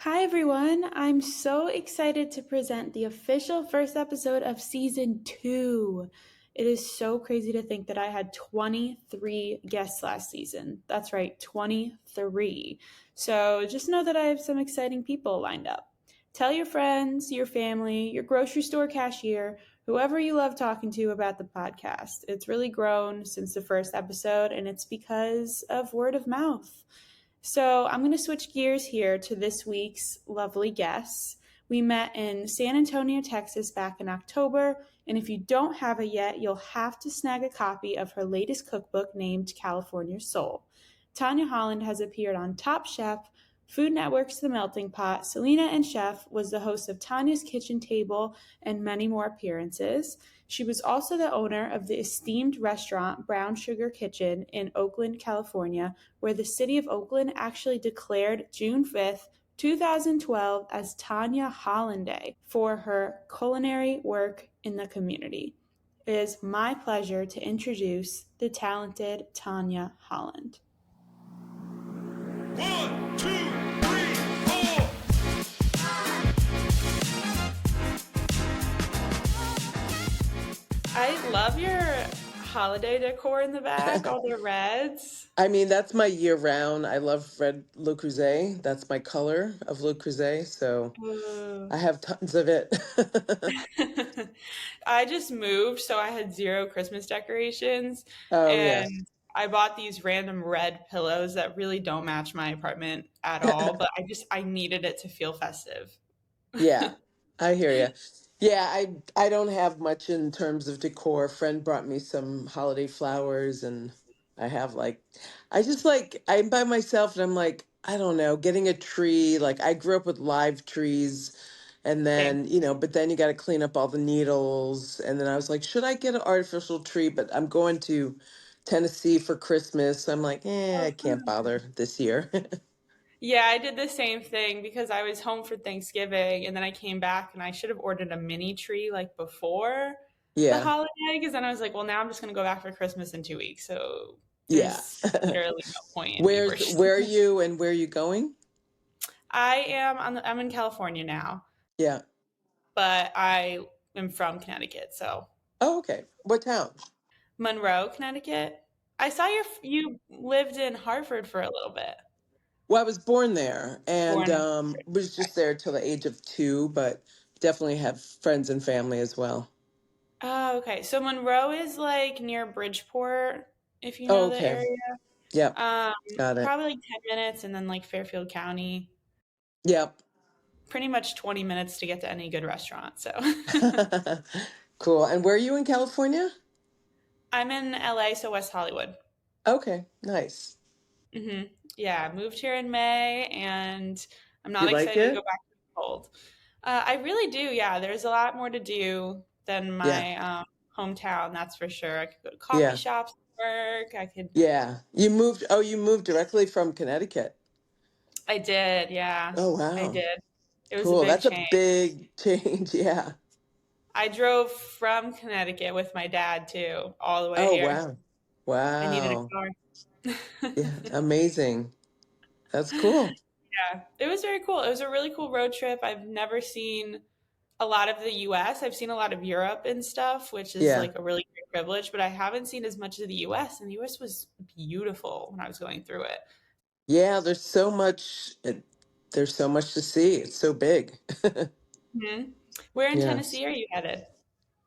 Hi, everyone. I'm so excited to present the official first episode of season 2. It is so crazy to think that I had 23 guests last season. That's right, 23. So just know that I have some exciting people lined up. Tell your friends, your family, your grocery store cashier, whoever you love talking to about the podcast. It's really grown since the first episode, and it's because of word of mouth. So I'm going to switch gears here to this week's lovely guests. We met in San Antonio, Texas back in October, and if you don't have it yet, you'll have to snag a copy of her latest cookbook named California Soul. Tanya Holland has appeared on Top Chef, Food Network's The Melting Pot, Selena Chef was the host of Tanya's Kitchen Table, and many more appearances. She was also the owner of the esteemed restaurant Brown Sugar Kitchen in Oakland, California, where the City of Oakland actually declared June 5th, 2012 as Tanya Holland Day for her culinary work in the community. It is my pleasure to introduce the talented Tanya Holland. 1, 2, 3, 4. I love your holiday decor in the back, all the reds. I mean, that's my year round. I love red Le Creuset. That's my color of Le Creuset. So I have tons of it. I just moved, so I had zero Christmas decorations. Oh, And yes. I bought these random red pillows that really don't match my apartment at all, but I needed it to feel festive. Yeah, I hear you. Yeah, I don't have much in terms of decor. A friend brought me some holiday flowers, and I have I'm by myself, and I'm like, I don't know, getting a tree. Like I grew up with live trees, and Same. then, but then you got to clean up all the needles. And then I was like, should I get an artificial tree? But I'm going to Tennessee for Christmas. So I'm like, I Oh, can't fun. bother this year. Yeah, I did the same thing because I was home for Thanksgiving and then I came back and I should have ordered a mini tree like before the Yeah, holiday because then I was like, well, now I'm just going to go back for Christmas in 2 weeks. So yeah. there's literally no point in me Where are purchasing. you and where are you going? I'm in California now, Yeah. but I am from Connecticut. So Oh, okay. What town? Monroe, Connecticut. I saw you lived in Hartford for a little bit. Well, I was born there and Born in. was just there till the age of 2, but definitely have friends and family as well. Oh, okay. So Monroe is like near Bridgeport, if you Oh, know the okay. area. Yep. Um, Got it. Probably like 10 minutes and then like Fairfield County, Yep. pretty much 20 minutes to get to any good restaurant. So Cool. And where are you in California? I'm in LA, so West Hollywood. Okay. Nice. Yeah, I moved here in May and I'm You not like excited to go it? back to the cold. I really do. Yeah, there's a lot more to do than Yeah. my hometown, that's for sure. I could go to coffee Yeah. shops, work. Yeah. You moved directly from Connecticut. I did. Yeah, Oh, I wow. did. It was a Cool. big That's a change. big change. Yeah. I drove from Connecticut with my dad too, all the way Oh, here. wow. I needed Wow. a car. Yeah. Amazing. That's cool. Yeah, it was very cool. It was a really cool road trip. I've never seen a lot of the US. I've seen a lot of Europe and stuff, which is Yeah. like a really great privilege, but I haven't seen as much of the US, and the US was beautiful when I was going through it. Yeah, there's so much to see. It's so big. Hmm. Where in Yeah. Tennessee are you headed?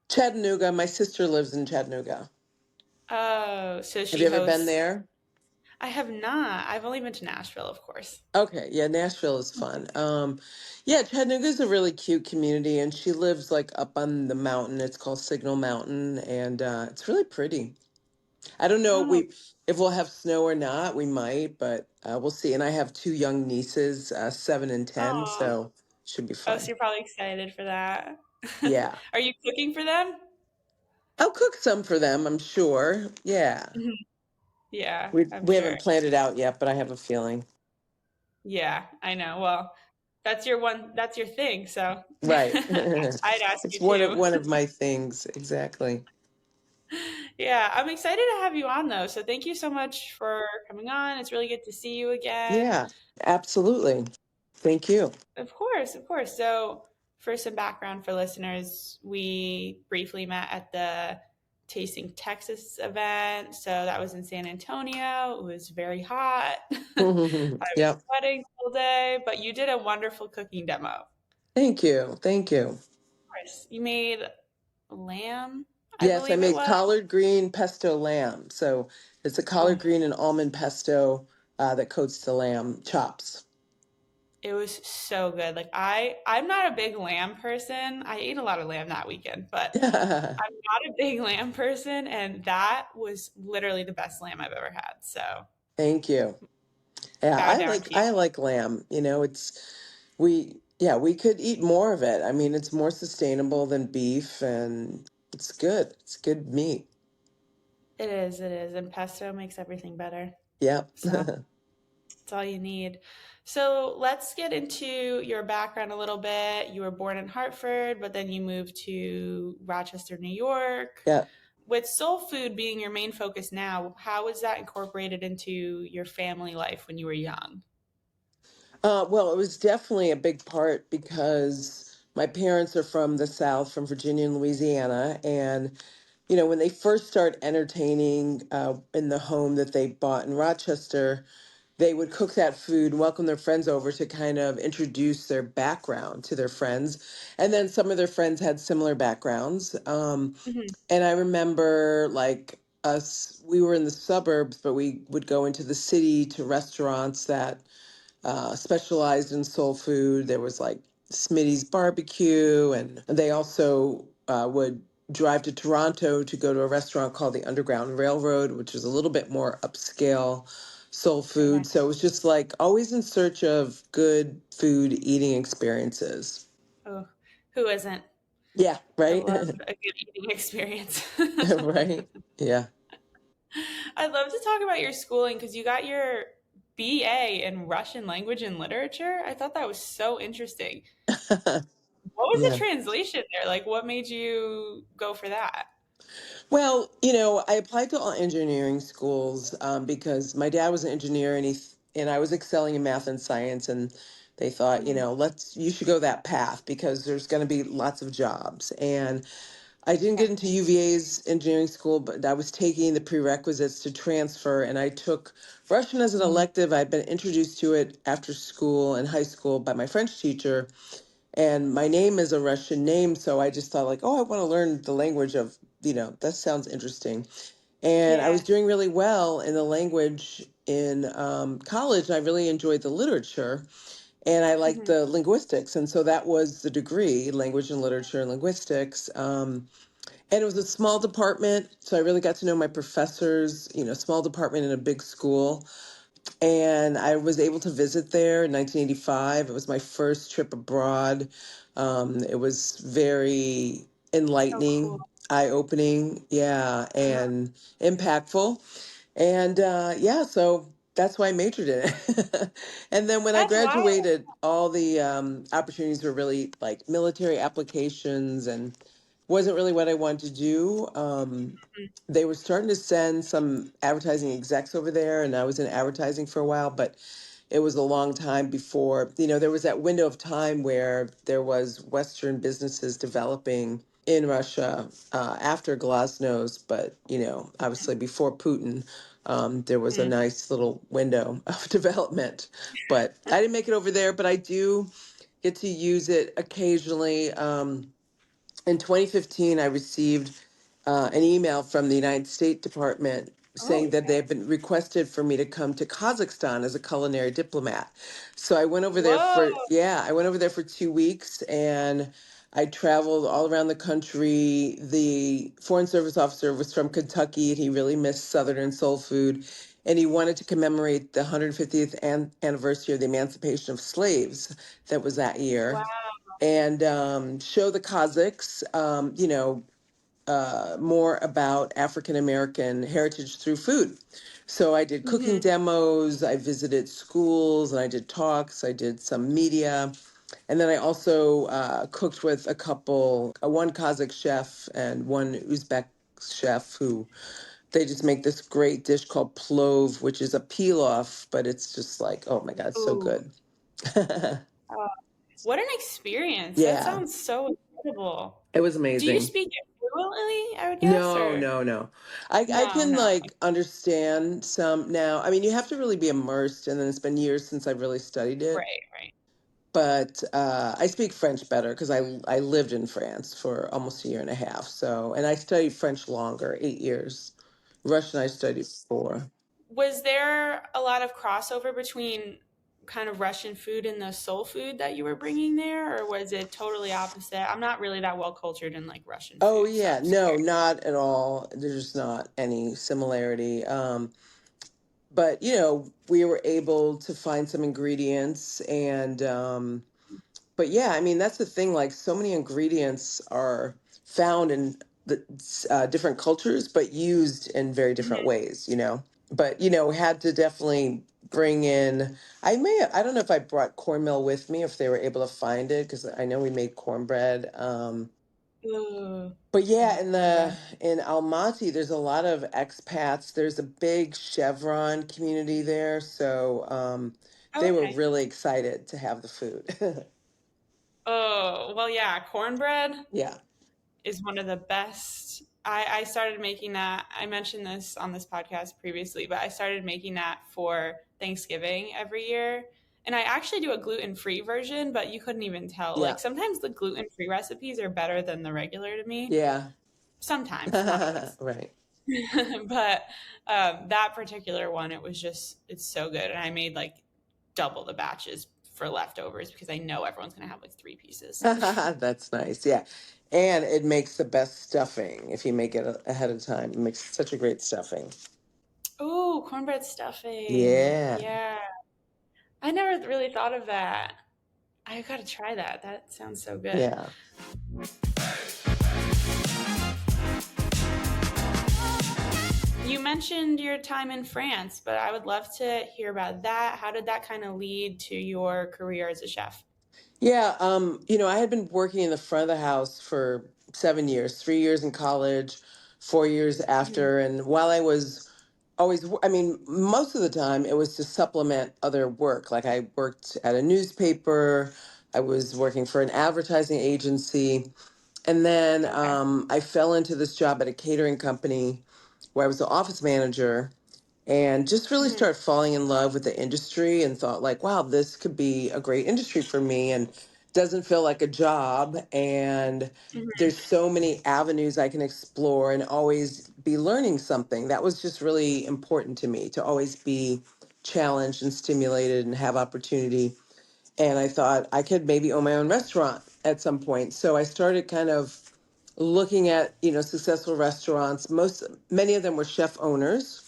Chattanooga, my sister lives in Chattanooga. Oh, so Have she you ever been hosts. there? I have not. I've only been to Nashville, of course. Okay, yeah, Nashville is fun. Yeah, Chattanooga is a really cute community, and she lives like up on the mountain. It's called Signal Mountain, and it's really pretty. I don't know Oh, if we'll have snow or not. We might, but we'll see. And I have two young nieces, 7 and 10, oh. so should be Oh, so fun. you're probably excited for that. Yeah, Are you cooking for them? I'll cook some for them, I'm sure. Yeah. Mhm. Yeah, We I'm we sure. haven't planned it out yet, but I have a feeling. Yeah, I know. Well, that's your thing, so Right. I'd ask It's you one of too. one of my things, exactly. Yeah, I'm excited to have you on though. So thank you so much for coming on. It's really good to see you again. Yeah, absolutely. Thank you. Of course, of course. So, for some background for listeners, we briefly met at the Tasting Texas event. So, that was in San Antonio. It was very hot. I was Yep. sweating all day, but you did a wonderful cooking demo. Of Thank you. Thank you. course. You made lamb, I Yes, I believe it made was. collard green pesto lamb. So it's a collard Oh, green and almond pesto that coats the lamb chops. it was so good. Like I'm not a big lamb person. I ate a lot of lamb that weekend, but I'm not a big lamb person, and that was literally the best lamb I've ever had. So Thank you. Yeah, bow down to you. I like lamb. We could eat more of it. I mean, it's more sustainable than beef and it's good. It's good meat. It is, and pesto makes everything better. Yep. So that's all you need. So let's get into your background a little bit. You were born in Hartford, but then you moved to Rochester, New York. Yeah. With soul food being your main focus now, how was that incorporated into your family life when you were young? Well, it was definitely a big part because my parents are from the South, from Virginia and Louisiana. And, when they first start entertaining in the home that they bought in Rochester, they would cook that food and welcome their friends over to kind of introduce their background to their friends. And then some of their friends had similar backgrounds. Hmm. And I remember like we were in the suburbs, but we would go into the city to restaurants that specialized in soul food. There was like Smitty's Barbecue, and they also would drive to Toronto to go to a restaurant called the Underground Railroad, which is a little bit more upscale soul Very food. So it nice. was just like always in search of good food eating experiences. Oh, who isn't? Yeah, I right? love a good eating experience. Right? Yeah. I'd love to talk about your schooling because you got your BA in Russian language and literature. I thought that was so interesting. What was the Yeah. translation there? Like, what made you go for that? Well, I applied to all engineering schools because my dad was an engineer and I was excelling in math and science and they thought, Mhm. you should go that path because there's going to be lots of jobs. And I didn't Okay. get into UVA's engineering school, but I was taking the prerequisites to transfer and I took Russian as an Mhm. elective. I'd been introduced to it after school and high school by my French teacher. And my name is a Russian name, so I just thought like, oh, I want to learn the language of, that sounds interesting. And I was Yeah. doing really well in the language in college. I really enjoyed the literature and I liked Mhm. the linguistics. And so that was the degree, language and literature and linguistics. And it was a small department. So I really got to know my professors, small department in a big school. And I was able to visit there in 1985. It was my first trip abroad. It was very Oh, cool. enlightening, eye-opening, yeah, Uh-huh. and impactful. And yeah, so that's why I majored in it. And then when I That's wild. graduated, all the opportunities were really like military applications and wasn't really what I wanted to do. They were starting to send some advertising execs over there, and I was in advertising for a while, but it was a long time before, there was that window of time where there was Western businesses developing in Russia after Glasnost, but, obviously before Putin, there was a Mm. nice little window of development. But I didn't make it over there, but I do get to use it occasionally. In 2015, I received an email from the United States Department saying Oh, that they have been requested for me to come to Kazakhstan as a culinary diplomat. So I went over there whoa. for, yeah, I went over there for 2 weeks and I traveled all around the country. The Foreign Service officer was from Kentucky and he really missed Southern soul food. And he wanted to commemorate the 150th anniversary of the emancipation of slaves that was that year Wow. and show the Kazakhs, more about African American heritage through food. So I did cooking Hmm. demos, I visited schools, and I did talks, I did some media. And then I also cooked with one Kazakh chef and one Uzbek chef who they just make this great dish called plov, which is a pilaf, but it's just like, oh my God, it's so Ooh. good. Oh, what an experience. That Yeah, sounds so incredible. it was Do you amazing. speak it fluently, I would guess, No, or no, no. I no, can no. like understand some now. I mean, you have to really be immersed, and then it's been years since I've really studied it. Right, right. But I speak French better because I lived in France for almost a year and a half. So, and I studied French longer, 8 years. Russian I studied 4. Was there a lot of crossover between kind of Russian food and the soul food that you were bringing there, or was it totally opposite? I'm not really that well cultured in like Russian Oh food, so yeah, I'm just no, curious. not at all. There's not any similarity. But we were able to find some ingredients and but yeah, I mean that's the thing. Like so many ingredients are found in the different cultures, but used in very different Mhm. ways. But had to definitely bring in. I don't know if I brought cornmeal with me if they were able to find it because I know we made cornbread. Ooh, But I yeah, love cornbread. in Almaty, there's a lot of expats. There's a big Chevron community there, so Oh, they were okay. really excited to have the food. Oh, well, yeah, cornbread Yeah, is one of the best. I started making that. I mentioned this on this podcast previously, but I started making that for Thanksgiving every year. And I actually do a gluten-free version, but you couldn't even tell. yeah, Like sometimes the gluten-free recipes are better than the regular to me. yeah. Sometimes, not always. Right. But that particular one, it's so good. And I made like double the batches for leftovers because I know everyone's going to have like three pieces. That's nice. Yeah. And it makes the best stuffing if you make it ahead of time. It makes such a great stuffing. Oh, cornbread stuffing. Yeah. Yeah. I never really thought of that. I gotta try that. That sounds so good. Yeah. You mentioned your time in France, but I would love to hear about that. How did that kind of lead to your career as a chef? Yeah, I had been working in the front of the house for 7 years, 3 years in college, 4 years Mhm. after. And while I was always, I mean, most of the time it was to supplement other work. Like I worked at a newspaper, I was working for an advertising agency. And then Okay. I fell into this job at a catering company where I was the office manager and just really Hmm. started falling in love with the industry and thought like wow, this could be a great industry for me and doesn't feel like a job, and Hmm. there's so many avenues I can explore and always be learning something. That was just really important to me, to always be challenged and stimulated and have opportunity. And I thought I could maybe own my own restaurant at some point, so I started kind of looking at successful restaurants. Many of them were chef owners,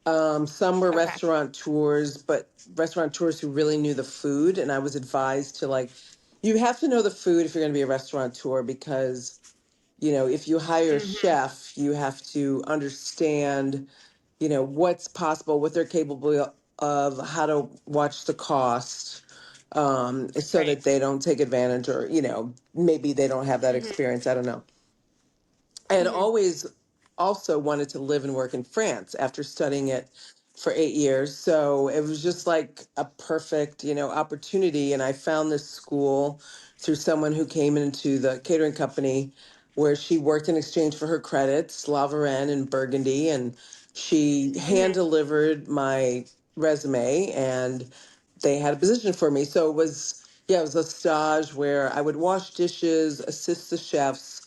some were Okay. restaurateurs, but restaurateurs who really knew the food. And I was advised to like, you have to know the food if you're going to be a restaurateur because, if you hire a Hmm. chef, you have to understand, what's possible, what they're capable of, how to watch the cost, so Right. that they don't take advantage or, maybe they don't have that Hmm. experience. I don't know. I had Hmm. always also wanted to live and work in France after studying it for 8 years. So it was just like a perfect, opportunity. And I found this school through someone who came into the catering company where she worked in exchange for her credits, La Varenne in Burgundy. And she hand Hmm. delivered my resume and they had a position for me. So yeah, it was a stage where I would wash dishes, assist the chefs,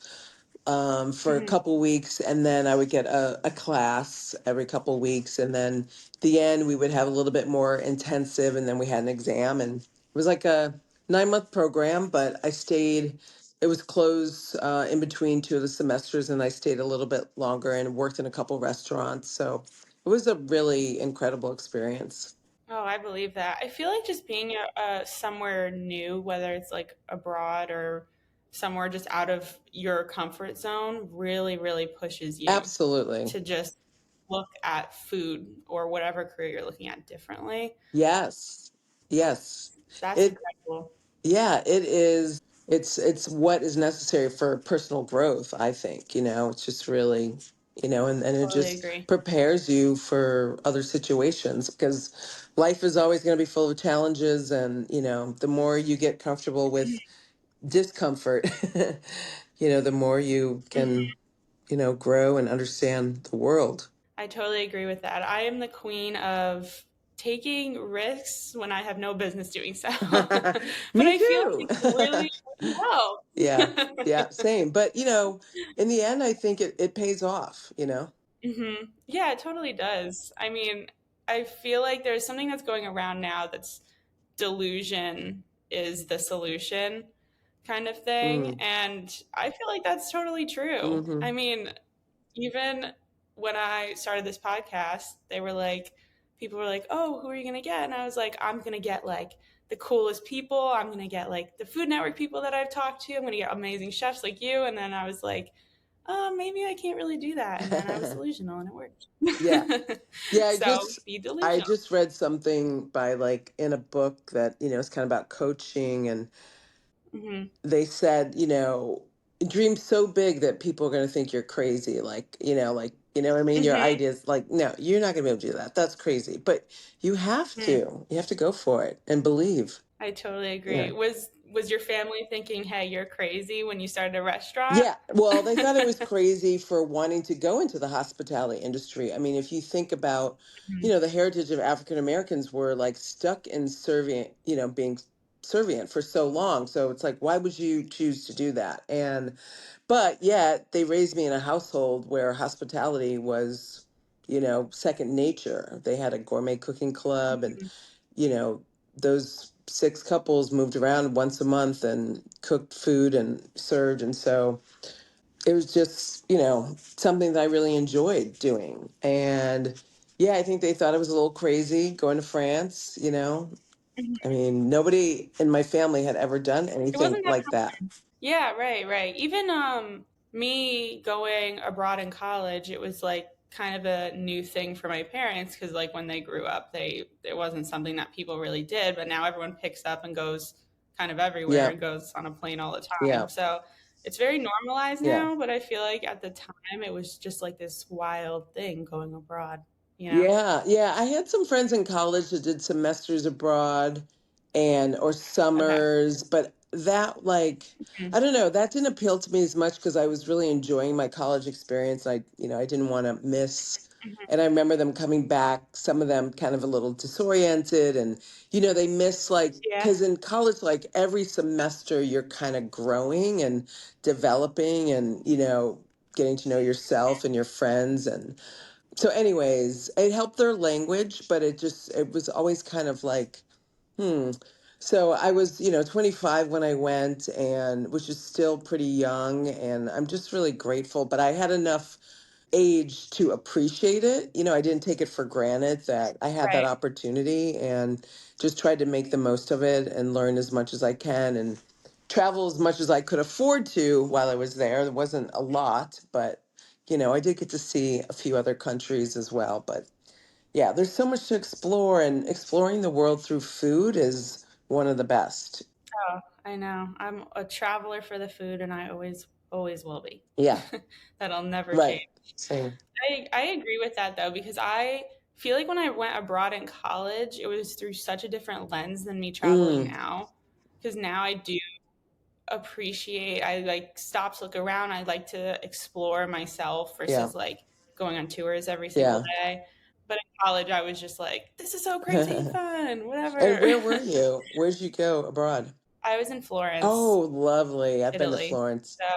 for a Hmm. couple weeks, and then I would get a class every couple weeks, and then the end we would have a little bit more intensive, and then we had an exam, and it was like a 9 month program. But I stayed. It was closed in between two of the semesters, and I stayed a little bit longer and worked in a couple restaurants. So it was a really incredible experience. Oh, I believe that. I feel like just being somewhere new, whether it's like abroad or somewhere just out of your comfort zone, really, really pushes you Absolutely. to just look at food or whatever career you're looking at differently. Yes. Yes. That's It incredible. Yeah, it is. It's what is necessary for personal growth, I think. It's just really. and it Totally just agree. prepares you for other situations because life is always going to be full of challenges. And, the more you get comfortable with discomfort, the more you Mhm. can, grow and understand the world. I totally agree with that. I am the queen of taking risks when I have no business doing so. But Me I feel like too. it's really, really Yeah. well. Yeah. Same. But, in the end, I think it pays off. Yeah, it totally does. I mean, I feel like there's something that's going around now that's delusion is the solution kind of thing. Mm. And I feel like that's totally true. I Hmm. mean, even when I started this podcast, people were like, oh, who are you going to get? And I was like, I'm going to get like the coolest people. I'm going to get like the Food Network people that I've talked to. I'm going to get amazing chefs like you. And then I was like, maybe I can't really do that. And then I was delusional and it Yeah. worked. Yeah, So be I delusional. just read something by like in a book that, it's kind of about coaching, and Hmm. they said, dream so big that people are going to think you're crazy. What I mean? Your Hmm. ideas, like, no, you're not going to be able to do that. That's crazy. But you have Hmm. to. You have to go for it and believe. I totally Yeah. agree. Was your family thinking, "Hey, you're crazy" when you started a restaurant? Yeah, well, they thought it was crazy for wanting to go into the hospitality industry. I mean, if you think about, Mhm. the heritage of African Americans were like stuck in servient, being servient for so long. So it's like, why would you choose to do that? But yet they raised me in a household where hospitality was, second nature. They had a gourmet cooking club, and, Mhm. you know, those six couples moved around once a month and cooked food and served. And so it was just, something that I really enjoyed doing. And yeah, I think they thought I was a little crazy going to France. Mhm. I mean, nobody in my family had ever done It anything wasn't that. like that. Yeah, right, right. Even me going abroad in college, it was like kind of a new thing for my parents because like when they grew up, they it wasn't something that people really did, but now everyone picks up and goes kind of everywhere Yeah. and goes on a plane all the Yeah. time. So it's very normalized Yeah. now, but I feel like at the time it was just like this wild thing going abroad, you know? Yeah, yeah. I had some friends in college that did semesters abroad or Okay. summers, but that Mhm. I don't know, that didn't appeal to me as much because I was really enjoying my college experience. I didn't want to miss. Mhm. And I remember them coming back, some of them kind of a little disoriented, and they miss Yeah. because in college, like every semester you're kind of growing and developing and, getting to know yourself and your friends. And so anyways, it helped their language, but it was always kind of like, hmm. So I was, 25 when I went, and which is still pretty young, and I'm just really grateful, but I had enough age to appreciate it. I didn't take it for granted that I had that Right. opportunity, and just tried to make the most of it and learn as much as I can and travel as much as I could afford to while I was there. There wasn't a lot, but I did get to see a few other countries as well. But yeah, there's so much to explore, and exploring the world through food is one of the best. Oh, I know. I'm a traveler for the food and I always will be. Yeah, That'll never right. change. Same. I agree with that though, because I feel like when I went abroad in college, it was through such a different lens than me traveling Mm, now. Because now I do appreciate, I like stop to look around. I like to explore myself yeah, versus like going on tours every single yeah. day. But in college, I was just like, this is so crazy And fun, whatever. where were you? Where'd you go abroad? I was in Florence, Oh, lovely. I've been to Italy. Florence. So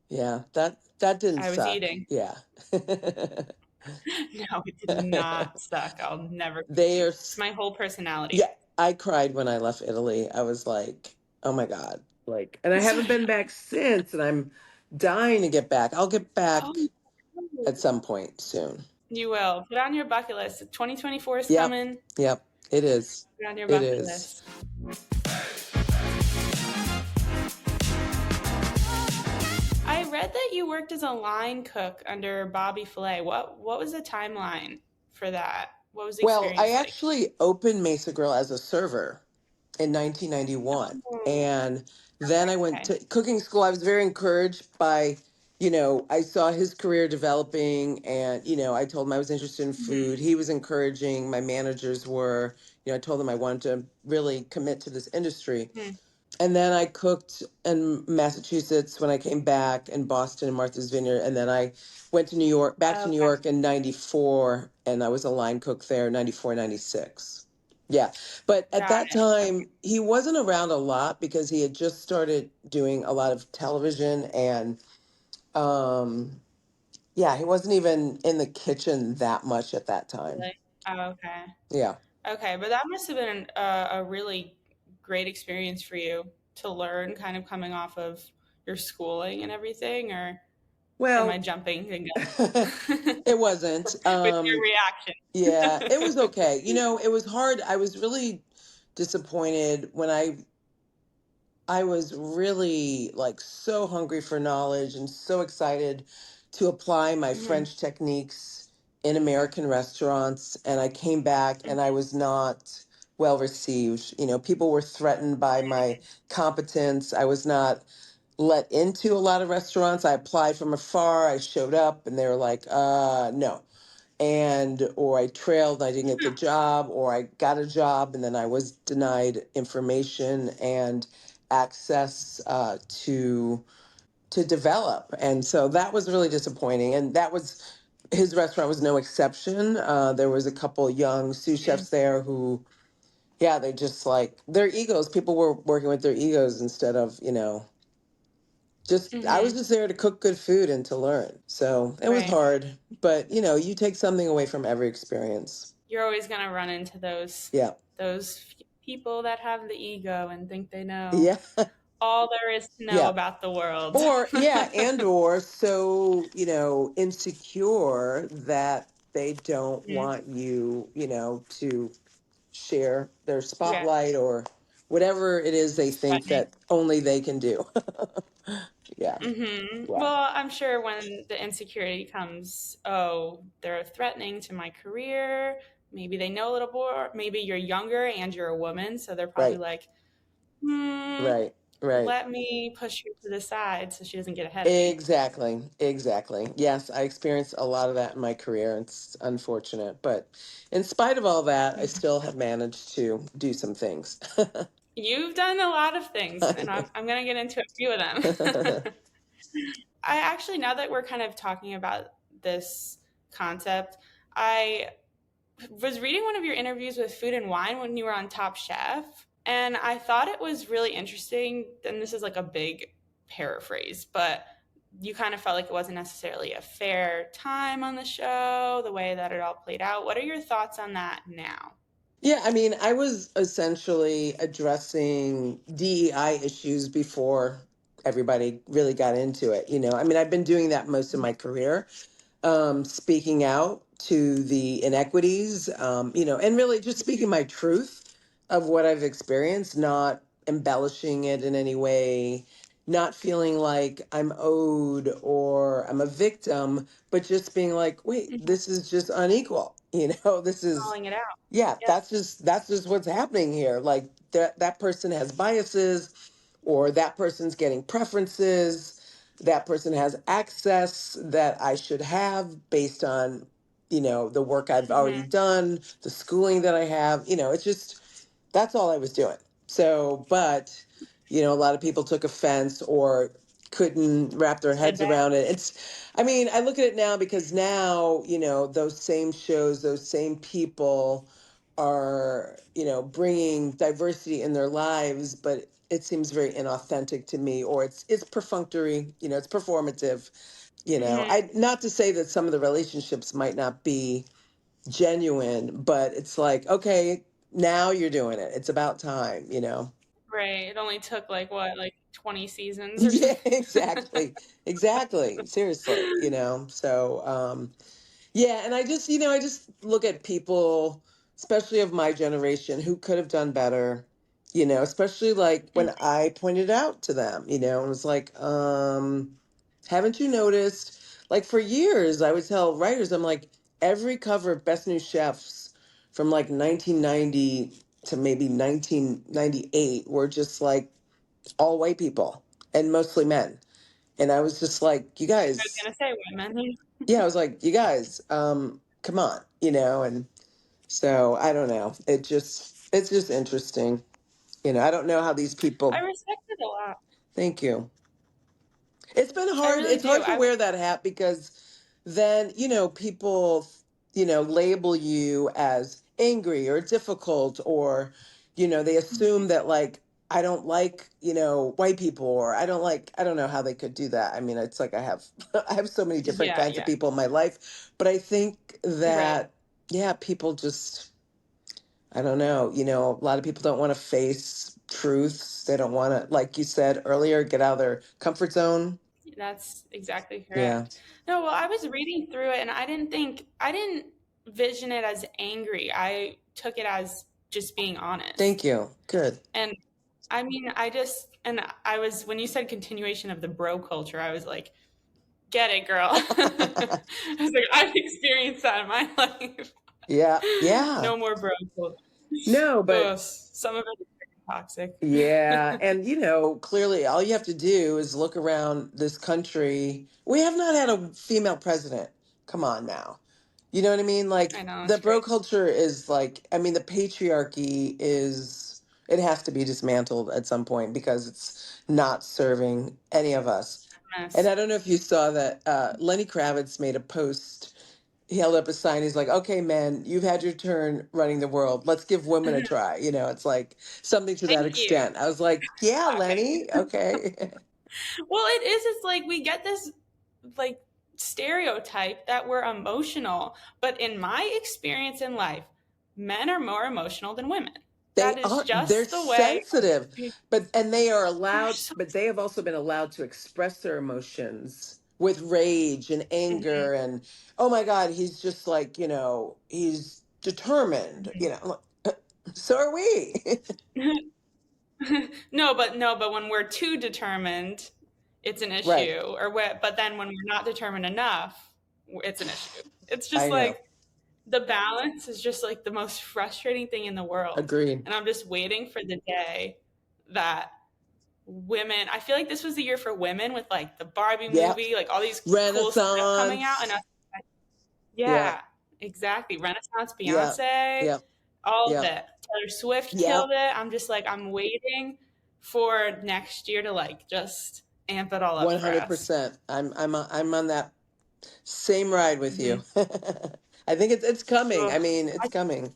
Yeah, that didn't I was suck. eating. Yeah. No, it did not suck. I'll never They are, complain. It's my whole yeah, personality. I cried when I left Italy. I was like, oh my God. And I haven't been back since, and I'm dying to get back. I'll get Oh, back no. at some point soon. You will. Put on your bucket list. 2024 is Yep. coming. Yep. It is. Put on your It bucket is. list. I read that you worked as a line cook under Bobby Flay. What was the timeline for that? What was the Well, I experience like? actually opened Mesa Grill as a server in 1991. Oh, And then I went okay. to cooking school. I was very encouraged by I saw his career developing, and, I told him I was interested in food. He was encouraging, my managers were, I told them I wanted to really commit to this industry. Mhm. And then I cooked in Massachusetts when I came back, in Boston and Martha's Vineyard. And then I went to New York, back to New Okay, York in 94, and I was a line cook there, 94, 96. Yeah. But at got that it. time, he wasn't around a lot because he had just started doing a lot of television, and um, yeah, he wasn't even in the kitchen that much at that time. Really? Oh, okay. Yeah. Okay, but that must have been a really great experience for you to learn, kind of coming off of your schooling and everything, or am I Well, jumping the gun it wasn't. with your reaction? Yeah, it was okay. It was hard. I was really disappointed when I was really like so hungry for knowledge and so excited to apply my Hmm. French techniques in American restaurants, and I came back and I was not well received. People were threatened by my competence. I was not let into a lot of restaurants. I applied from afar. I showed up and they were like, no. And, or I trailed, I didn't get the job, or I got a job and then I was denied information and access to develop. And so that was really disappointing. And his restaurant was no exception. There was a couple young sous chefs there who, yeah, they just like their egos. People were working with their egos instead of, I was Hmm. just there to cook good food and to learn. So it was Right. hard, but you take something away from every experience. You're always gonna run into Yeah. those people that have the ego and think they know Yeah. all there is to know Yeah. about the world. Or, yeah, and or so, insecure that they don't Mhm. want you, to share their Yeah. spotlight or whatever it is they think Threatening. that only they can do. Yeah. Yeah. Well, I'm sure when the insecurity comes, oh, they're threatening to my career. Maybe they know a little more. Maybe you're younger and you're a woman, so they're probably Right. like, Right. Right. let me push her to the side so she doesn't get ahead of me. Exactly. Exactly. Yes, I experienced a lot of that in my career. It's unfortunate, but in spite of all that, I still have managed to do some things. You've done a lot of things, I and know. I'm going to get into a few of them. I actually, now that we're kind of talking about this concept, I was reading one of your interviews with Food and Wine when you were on Top Chef, and I thought it was really interesting. And this is like a big paraphrase, but you kind of felt like it wasn't necessarily a fair time on the show, the way that it all played out. What are your thoughts on that now? Yeah, I mean, I was essentially addressing DEI issues before everybody really got into it. I mean, I've been doing that most of my career, speaking out to the inequities, and really just speaking my truth of what I've experienced, not embellishing it in any way, not feeling like I'm owed or I'm a victim, but just being like, wait, Mhm. this is just unequal. This is, Calling it out. yeah, Yep. that's just what's happening here. Like that person has biases, or that person's getting preferences, that person has access that I should have based on, the work I've already Hmm. done, the schooling that I have. It's just that's all I was doing. So, but a lot of people took offense or couldn't wrap their Said heads that. around it. I mean, I look at it now because now, those same shows, those same people are, bringing diversity in their lives, but it seems very inauthentic to me, or it's perfunctory, it's performative. Hmm. I not to say that some of the relationships might not be genuine, but it's like, okay, now you're doing it. It's about time. Right. It only took like what, like 20 seasons or Yeah, something. exactly. Exactly. Seriously. So, yeah, and I just look at people, especially of my generation, who could have done better, especially like when I pointed out to them, and was like, haven't you noticed? Like for years, I would tell writers, I'm like, every cover of Best New Chefs from like 1990 to maybe 1998 were just like all white people and mostly men. And I was just like, you I was guys, gonna say women. yeah, I was like, you guys, come on, and so I don't know. It's just interesting. I don't know how these I people, respect it a lot. thank you. It's been I hard. really It's do. hard to wear that hat because then, people, label you as angry or difficult, or, they assume that like I don't like, white people, or I don't know how they could do that. I mean, it's like I have I have so many different Yeah, kinds of yeah. people in my life, but I think Right. that yeah, people just I don't know, a lot of people don't want to face truths. They don't want to, like you said earlier, get out of their comfort zone. That's exactly Yeah. correct. No, well, I was reading through it and I didn't vision it as angry. I took it as just being Thank honest. you. Good. And I mean, and I was, when you said continuation of the bro culture, I was like, get it, girl. I was like, I've experienced that in my life. Yeah. Yeah. No more bro culture. No, Ugh, but some of it is very toxic. yeah. And, clearly all you have to do is look around this country. We have not had a female president. Come on now. You know what I mean? I Like know, the it's bro crazy. culture is like, I mean, the patriarchy it has to be dismantled at some point because it's not serving any of us. And Mess. I don't know if you saw that Lenny Kravitz made a post. He held up a sign. He's like, okay, man, you've had your turn running the world. Let's give women a try. It's like something to that Thank you. extent. I was like, yeah, Clapping. Lenny. Okay. Well, it is. It's like we get this like stereotype that we're emotional, but in my experience in life, men are more emotional than women. That is They're just the way. sensitive, and they are They're allowed, so. but they have also been allowed to express their emotions with rage and anger. And oh my God, he's just like, he's determined, so are we. No, but when we're too determined, it's an Right. issue. But then when we're not determined enough, it's an issue. It's just I know. like the balance is just like the most frustrating thing in the world. Agreed. And I'm just waiting for the day that women, I feel like this was the year for women with like the Barbie Yep. movie, like all these cool stuff coming out. And Renaissance. yeah, Yep. exactly. Renaissance, Yep. Beyonce, Yep. all of Yep. it. Taylor Swift killed Yep. it. I'm just like, I'm waiting for next year to like just amp it all up for us. 100%. I'm on that same ride with Hmm. you. I think it's coming. I Ugh, mean, I, it's coming.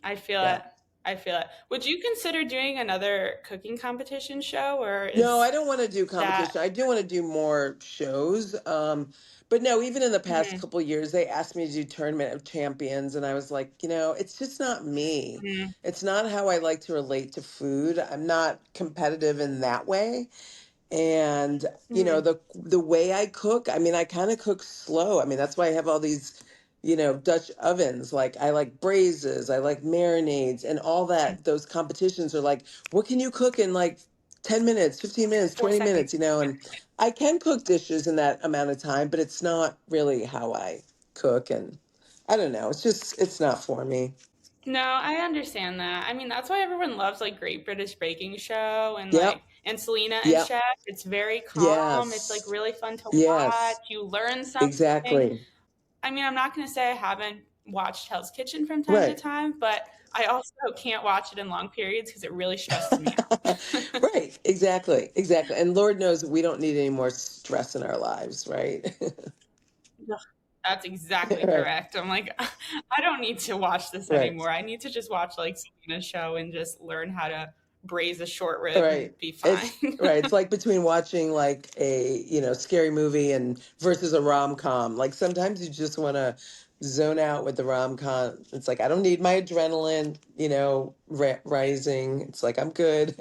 I feel Yeah. it. I feel it. Would you consider doing another cooking competition show, or No, I is don't want to do that? competition. I do want to do more shows. But no, even in the past Mhm, couple years, they asked me to do Tournament of Champions, and I was like, it's just not me. mhm, It's not how I like to relate to food. I'm not competitive in that way. And mhm. the way I cook, I mean, I kind of cook slow. I mean, that's why I have all these Dutch ovens. Like I like braises, I like marinades, and all that. Those competitions are like, what can you cook in like 10 minutes, 15 minutes, 4 20 seconds. minutes, and I can cook dishes in that amount of time, but it's not really how I cook. And I don't know, it's not for me. No, I understand that. I mean, that's why everyone loves like Great British Baking Show Yep. and Selena and Yep. Chef. It's very calm. It's like Yes. really fun to watch. Yes. You learn something. Exactly. I mean, I'm not going to say I haven't watched Hell's Kitchen from time to Right. time, but I also can't watch it in long periods because it really stresses me out. Right, exactly, exactly. And Lord knows we don't need any more stress in our lives, right? Ugh, that's exactly Right, correct. I'm like, I don't need to watch this right, anymore. I need to just watch like Selena's show and just learn how to braise a short rib and right. be fine. It's right. It's like between watching like a, scary movie and versus a rom-com. Like sometimes you just want to zone out with the rom-com. It's like I don't need my adrenaline, rising. It's like I'm good.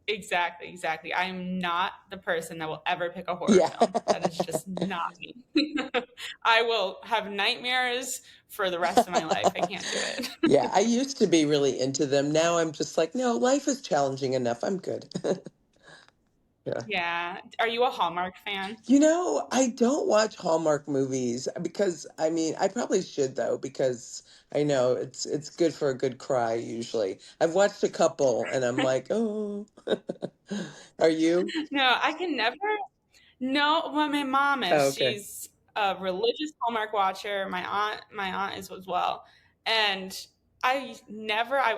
Exactly, exactly. I am not the person that will ever pick a horror Yeah. film. That is just not me. I will have nightmares for the rest of my life. I can't do it. Yeah, I used to be really into them. Now I'm just like, no, life is challenging enough. I'm good. Yeah. Yeah. Are you a Hallmark fan? I don't watch Hallmark movies because I mean, I probably should though because I know it's good for a good cry usually. I've watched a couple and I'm like, "Oh." Are you? No, I can never. No, well, my mom Oh, is. okay. She's a religious Hallmark watcher. My aunt is as well. And I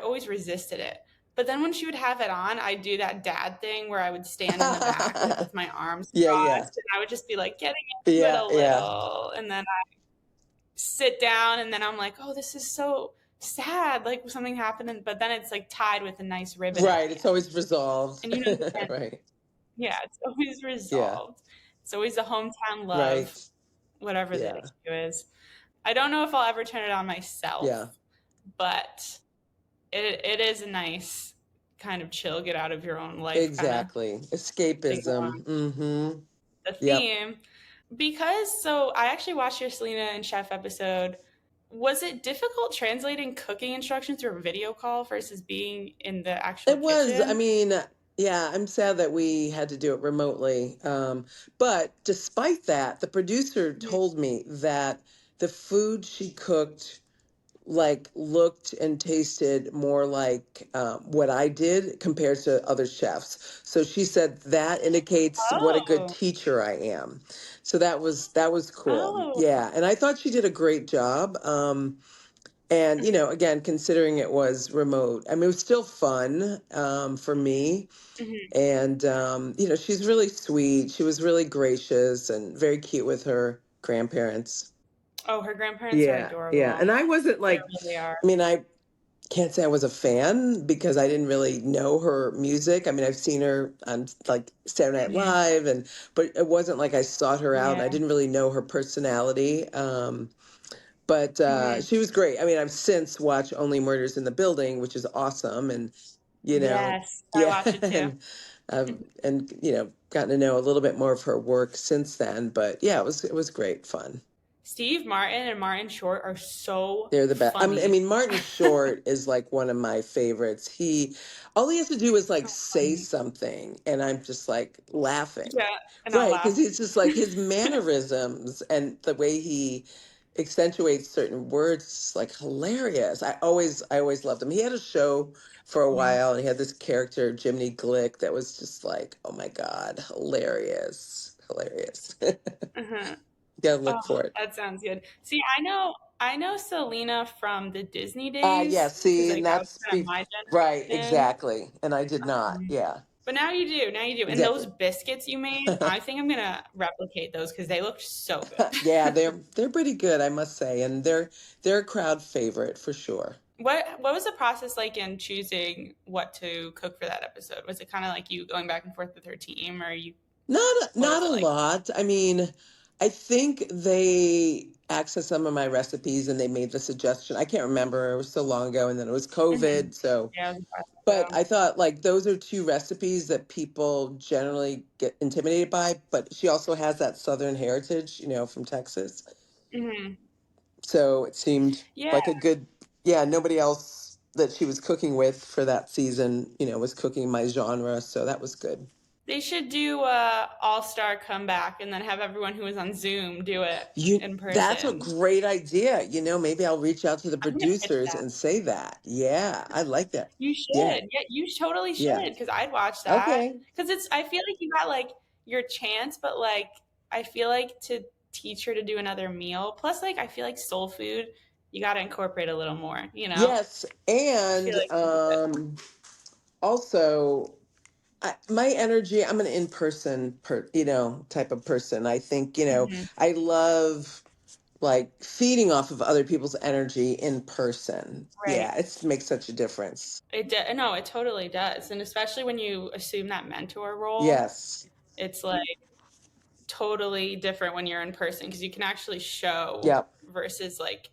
always resisted it. But then when she would have it on, I'd do that dad thing where I would stand in the back, like with my arms Yeah, yeah. crossed, and I would just be like getting into it Yeah, a yeah. little, and then I sit down, and then I'm like, oh, this is so sad, like something happened, but then it's like tied with a nice ribbon at Right. the It's end. always resolved. And you know, you can't, Right. yeah, it's always Yeah. resolved. It's always a hometown love, Right. whatever the Yeah. issue is. I don't know if I'll ever turn it on myself, Yeah. but it is a nice kind of chill, get out of your own life kind of Exactly. to go Escapism. on. Mm-hmm. The Yep. theme, because so I actually watched your Selena and Chef episode. Was it difficult translating cooking instructions through a video call versus being in the actual It was. I kitchen? mean, yeah, I'm sad that we had to do it remotely. But despite that, the producer Mhm. told me that the food she cooked like looked and tasted more like what I did compared to other chefs. So she said that indicates what a good Oh, teacher I am. So that was cool. oh, Yeah, and I thought she did a great job. And again, considering it was remote, I mean, it was still fun for me. mhm. And she's really sweet. She was really gracious and very cute with her grandparents. Oh, her grandparents are Yeah, yeah. And adorable. I wasn't They like, really are. I mean, I can't say I was a fan because I didn't really know her music. I mean, I've seen her on like Saturday Night Mhm. Live, but it wasn't like I sought her out. Yeah. I didn't really know her personality. But Mhm. she was great. I mean, I've since watched Only Murders in the Building, which is awesome, and Yes, I yeah, watch it too. gotten to know a little bit more of her work since then. But yeah, it was great fun. Steve Martin and Martin Short are so They're the best. I funny. mean, Martin Short is like one of my favorites. All he has to do is like So say funny. something, and I'm just like laughing, Yeah, and I'll right? Because laugh. he's just like his mannerisms and the way he accentuates certain words, is, like hilarious. I always loved him. He had a show for a Mhm. while, and he had this character Jiminy Glick that was just like, oh my god, hilarious, hilarious. Uh-huh. Gotta look Oh, for it. that sounds good. See, I know Selena from the Disney Yeah, days because see, like and that was that's kind of my right, generation. exactly. And I did not. Mhm. Yeah, But now you do. Now you do. And those exactly. biscuits you made, I think I'm gonna replicate those because they looked so good. Yeah, they're pretty good, I must say, and they're a crowd favorite for sure. What was the process like in choosing what to cook for that episode? Was it kind of like you going back and forth with her team, or you? What Not was a it like? lot. I mean, I think they accessed some of my recipes and they made the suggestion. I can't remember. It was so long ago, and then it was Mhm. COVID, so. Yeah, it was a process But ago. I thought like those are two recipes that people generally get intimidated by. But she also has that Southern heritage, from Texas. Hmm. So it seemed Yeah, like a good, yeah, nobody else that she was cooking with for that season, was cooking my genre. So that was good. they should do a all-star comeback and then have everyone who was on Zoom do it in That's a person. great idea. Maybe I'll reach out to the I'm gonna pitch producers that. and say that. Yeah, I like that. You Yeah, should. Yeah, you totally yeah. should because I'd watch that. Okay. Because I feel like you got like your chance, but like I feel like to teach her to do another meal. Plus, like I feel like soul food, you got to incorporate a little more. Yes, I feel and like you do it. also my energy, I'm an in-person type of person. I think, Mhm. I love like feeding off of other people's energy in person. Right. Yeah, it makes such a difference. No, it totally does, and especially when you assume that mentor role, Yes. it's like totally different when you're in person because you can actually show Yep. versus like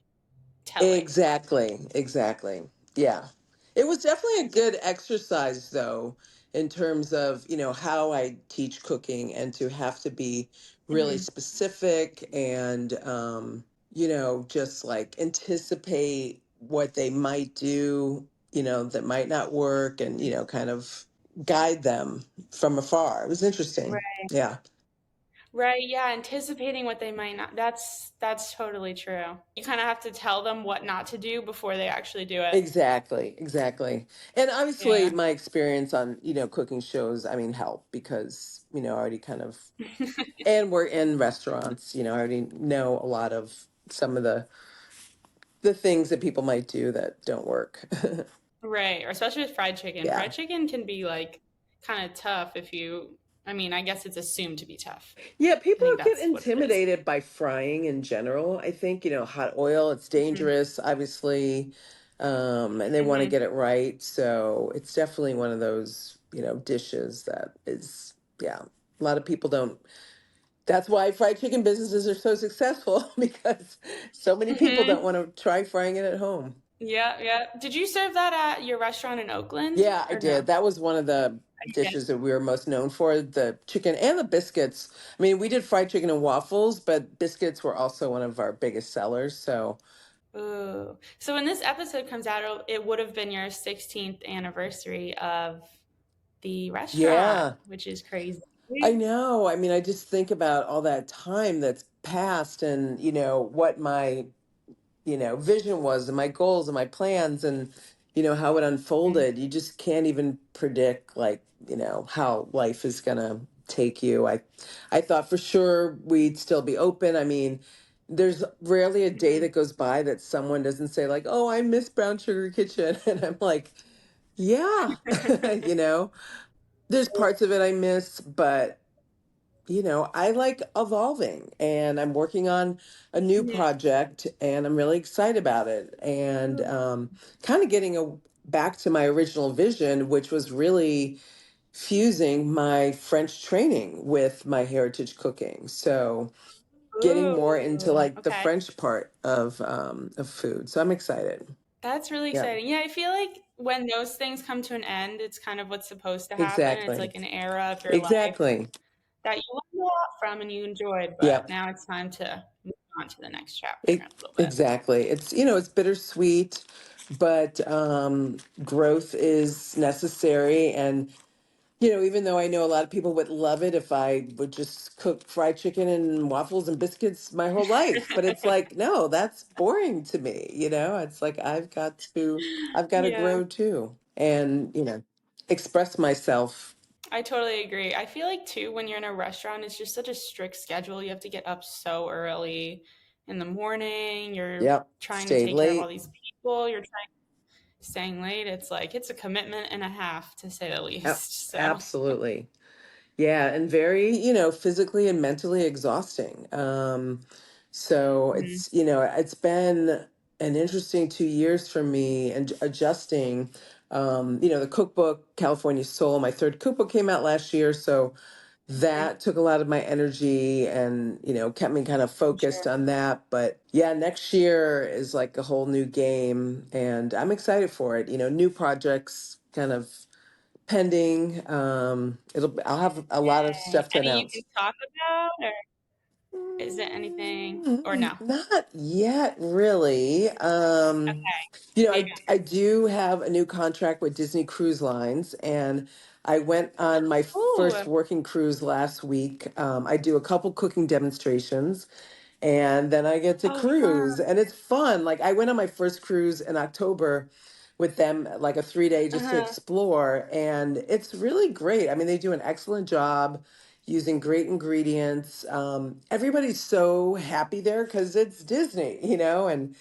telling. Exactly. Exactly. Yeah. It was definitely a good exercise though, in terms of, how I teach cooking and to have to be really Hmm. specific and just like anticipate what they might do, that might not work and, kind of guide them from afar. It was interesting. Right. Yeah. Right, yeah, anticipating what they might not. That's totally true. You kind of have to tell them what not to do before they actually do it. Exactly, exactly. And obviously Yeah. my experience on, cooking shows, I mean, help because, I already kind of, and we're in restaurants, I already know a lot of some of the things that people might do that don't work. Right, or especially with fried chicken. Yeah. Fried chicken can be like kind of tough if you, I mean, I guess it's assumed to be tough. Yeah, I people think get that's what it is. intimidated by frying in general. I think, hot oil, it's Hmm. dangerous, obviously, and they want to Hmm. get it right. So it's definitely one of those, dishes that is, yeah, a lot of people don't. That's why fried chicken businesses are so successful because so many people Hmm. don't want to try frying it at home. Yeah, yeah. Did you serve that at your restaurant in Oakland Yeah, I or did. no? That was one of the Yeah. dishes that we were most known for, the chicken and the biscuits. I mean, we did fried chicken and waffles, but biscuits were also one of our biggest sellers. So, Ooh. So when this episode comes out, it would have been your 16th anniversary of the restaurant, yeah, which is crazy. I know. I mean, I just think about all that time that's passed and, what my vision was and my goals and my plans and, how it Mhm. unfolded. You just can't even predict like, how life is gonna take you. I thought for sure we'd still be open. I mean, there's rarely a day Mhm. that goes by that someone doesn't say like, "Oh, I miss Brown Sugar Kitchen." And I'm like, "Yeah." you know, there's parts of it I miss, but I like evolving and I'm working on a new Mhm. project and I'm really excited about it. And Ooh. kind of getting back to my original vision, which was really fusing my French training with my heritage cooking. So getting more into Ooh, like the okay. French part of food. So I'm excited. That's really Yeah, exciting. Yeah, I feel like when those things come to an end, it's kind of what's supposed to happen. It's exactly. like an era of your life Exactly. that you learned a lot from and you enjoyed, but Yep. now it's time to move on to the next chapter in a little bit. Exactly. It's bittersweet, but growth is necessary. And, even though I know a lot of people would love it if I would just cook fried chicken and waffles and biscuits my whole life. But it's like, no, that's boring to me. It's like I've got to Yeah, grow too and, express myself. I totally agree. I feel like too, when you're in a restaurant, it's just such a strict schedule. You have to get up so early in the morning. You're Yep. trying to Stay take care of all late. these people. You're trying staying late. It's like it's a commitment and a half to say the least. So, Absolutely. Yeah, and very, physically and mentally exhausting. So mhm. it's been an interesting 2 years for me and adjusting. The cookbook, California Soul, my third cookbook came out last year. So Mhm. that took a lot of my energy and, kept me kind of I'm focused sure. on that. But yeah, next year is like a whole new game and I'm excited for it. New projects kind of pending. I'll have a lot of Yay. stuff to Any you can announce. talk about, or is it anything, or no? Not yet, really. Okay, maybe I do have a new contract with Disney Cruise Lines, and I went on my first Ooh. working cruise last week. I do a couple cooking demonstrations, and then I get to Oh, fun. cruise and it's fun. Like I went on my first cruise in October with them, like a 3 day just to Uh-huh. explore, and it's really great. I mean, they do an excellent job using great ingredients. Everybody's so happy there because it's Disney, and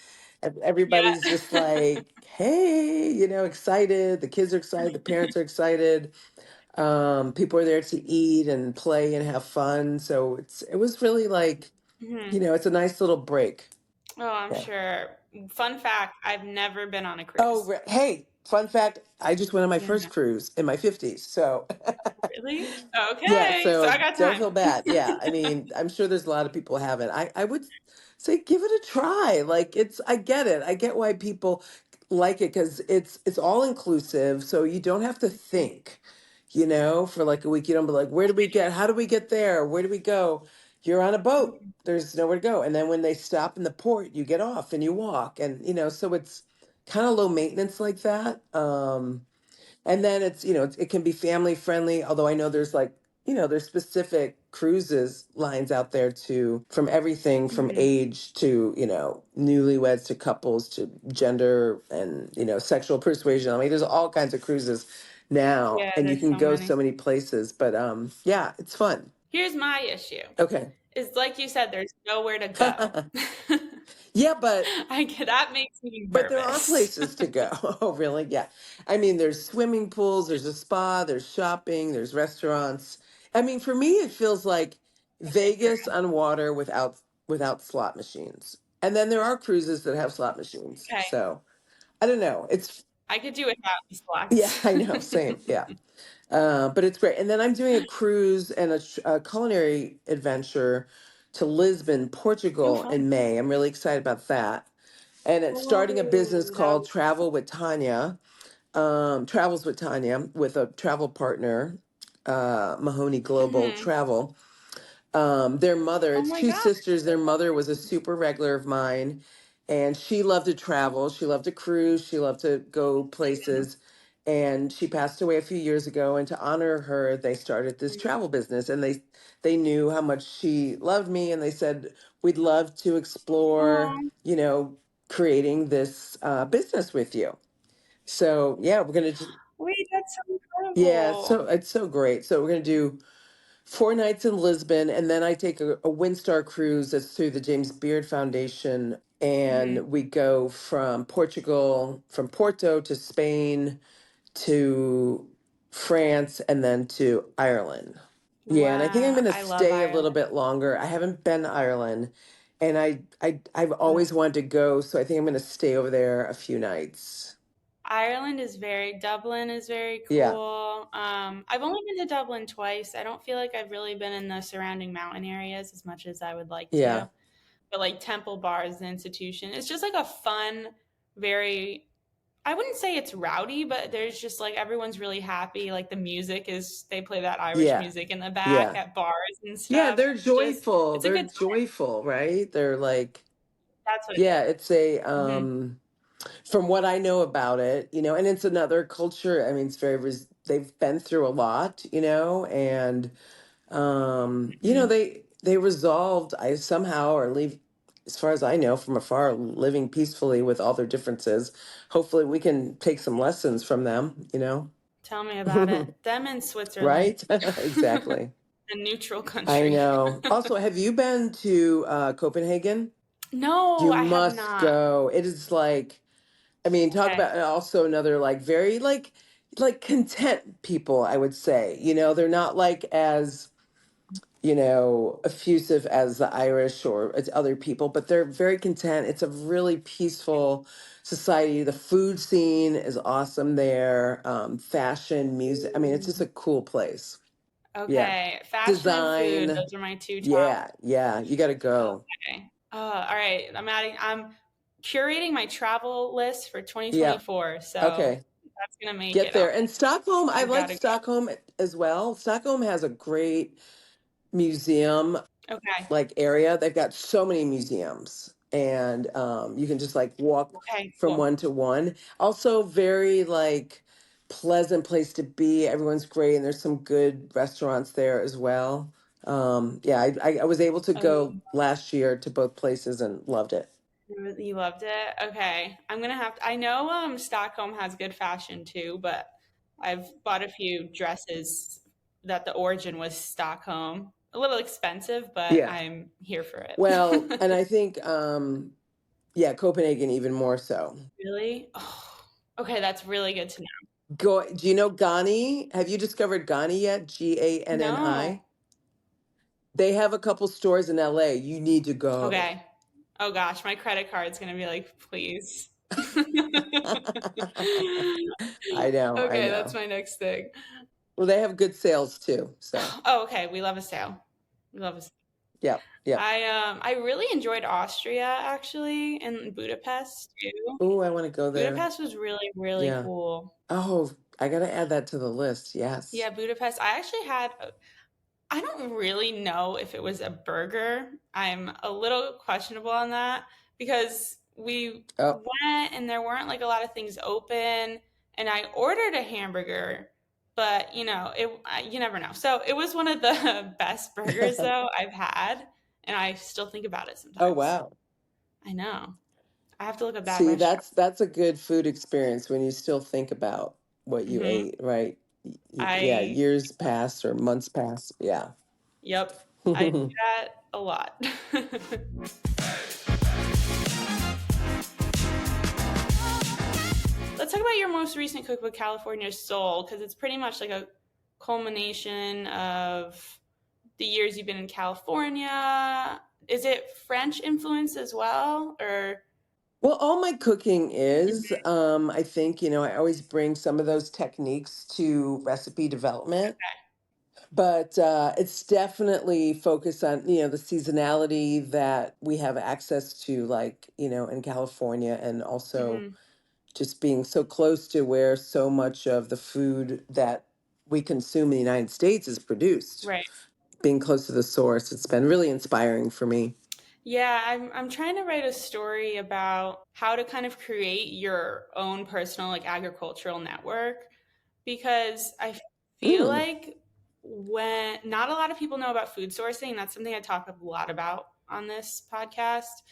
everybody's Yeah. just like, hey, excited. The kids are excited, the parents are excited. People are there to eat and play and have fun, so it was really like, Mhm. it's a nice little break. Oh, I'm Yeah. sure. Fun fact, I've never been on a Oh, cruise. hey, fun fact, I just went on my first Yeah. cruise in my 50s. So, Really? yeah, Okay, so I so got don't time. feel bad. Yeah, I mean, I'm sure there's a lot of people who haven't. I would say give it a try. Like I get it. I get why people like it because it's all inclusive, so you don't have to think, for like a week. You don't be like, where do we get, how do we get there? Where do we go? You're on a boat. Mhm. There's nowhere to go. And then when they stop in the port, you get off and you walk. And so it's kind of low maintenance like that. And then it can be family friendly, although I know there's like there's specific cruises lines out there to from everything from Mhm. age to, newlyweds to couples to gender and, sexual persuasion. I mean, there's all kinds of cruises now Yeah, and you there's can so go so many. many places, but yeah, it's fun. Here's my issue. Okay. Is like you said, there's nowhere to go. Yeah, but That makes me But there are nervous. places to go. Oh, really? Yeah. I mean, there's swimming pools, there's a spa, there's shopping, there's restaurants. I mean, for me, it feels like Vegas on water without slot machines. And then there are cruises that have slot machines. Okay, So I don't know. It's I could do without the yeah, slots. I know. Same. Yeah. But it's great. And then I'm doing a cruise and a culinary adventure to Lisbon, Oh, Portugal fun. in May. I'm really excited about that. And it's starting a business Oh, that called would be fun. Travels with Tanya, with a travel partner, Mahoney Global Mhm. Travel. Their mother, Oh it's my two gosh. sisters. Their mother was a super regular of mine, and she loved to travel. She loved to cruise. She loved to go places. And she passed away a few years ago. And to honor her, they started this travel business. And they knew how much she loved me, and they said, "We'd love to explore, Oh, creating this business with you." So yeah, we're gonna just wait, that's so yeah, incredible. so it's so great. So we're gonna do 4 nights in Lisbon, and then I take a Windstar cruise that's through the James Beard Foundation, Mhm. and we go from Portugal, from Porto to Spain to France, and then to Ireland. Yeah, and I think I'm Wow, gonna I love stay a little Ireland. bit longer. I haven't been to Ireland, and I've Ugh. always wanted to go, so I think I'm gonna stay over there a few nights. Dublin is very Yeah, cool. I've only been to Dublin twice. I don't feel like I've really been in the surrounding mountain areas as much as I would like yeah, to. But like Temple Bar is the institution. It's just like a fun, very, I wouldn't say it's rowdy, but there's just like everyone's really happy. Like the music is, they play that Irish yeah, music in the back yeah. at bars and Yeah, stuff. they're joyful. It's a They're good time. joyful, right? They're like, That's what yeah, it it's a is. Hmm. from what I know about it, and it's another culture. I mean, it's they've been through a lot, and Hmm. they resolved I somehow or leave as far as I know from afar living peacefully with all their differences. Hopefully we can take some lessons from them. Tell me about it. Them in Switzerland, Right? Exactly. a neutral I country. know. Also, have you been to Copenhagen? No, You I have must not. go. It is like, I mean, talk Okay. about also another like very like content people, I would say. They're not like as, effusive as the Irish or as other people, but they're very content. It's a really peaceful society. The food scene is awesome there. Fashion, music. I mean, it's just a cool place. Yeah. Okay. Fashion and food, Design. those are my two top. Yeah. Yeah. You got to go. Okay. All right. I'm curating my travel list for Yeah. 2024. So Okay. that's gonna make Get it. there. And Stockholm, I I've got like to go. Stockholm as well. Stockholm has a great museum Okay. like area. They've got so many museums, and you can just like walk Okay, from cool. one to one. Also, very like pleasant place to be. Everyone's great, and there's some good restaurants there as well. Yeah, I was able to Oh, go last year to both places and loved it. you loved it? Okay. I know Stockholm has good fashion too, but I've bought a few dresses that the origin was Stockholm. A little expensive, but Yeah. I'm here for it. Well, and I think yeah, Copenhagen even more so. Really? Oh, okay, that's really good to know. Do you know Ghani? Have you discovered Ghani yet? Ganni. No. They have a couple stores in LA. You need to go. Okay. Oh gosh, my credit card's gonna be like, please. I know, I Okay, that's know. my next thing. Well, they have good sales too. So, Oh, okay. We love a sale. We love a sale. yep, yep. I really enjoyed Austria actually and Budapest too. Oh, I want to go there. Budapest was really, really Yeah. cool. Oh, I got to add that to the list. Yes. Yeah, Budapest. I actually had I don't really know if it was a burger. I'm a little questionable on that because we Oh, went and there weren't like a lot of things open and I ordered a hamburger, but you never know. So it was one of the best burgers though I've had, and I still think about it Oh, sometimes. wow. I know. I have to look up that See, restaurant. that's a good food experience when you still think about what you Hmm. ate, right? Yeah, I years pass or months pass. Yeah. Yep, I do that a lot. Let's talk about your most recent cookbook, California Soul, because it's pretty much like a culmination of the years you've been in California. Is it French influence as well, or? Well, all my cooking is, I think, I always bring some of those techniques to recipe development, but it's definitely focused on, the seasonality that we have access to, like, in California, and also Mhm. just being so close to where so much of the food that we consume in the United States is produced. Right. Being close to the source, it's been really inspiring for me. Yeah, I'm trying to write a story about how to kind of create your own personal like agricultural network because I feel Mm, like when not a lot of people know about food sourcing, that's something I talk a lot about on this podcast.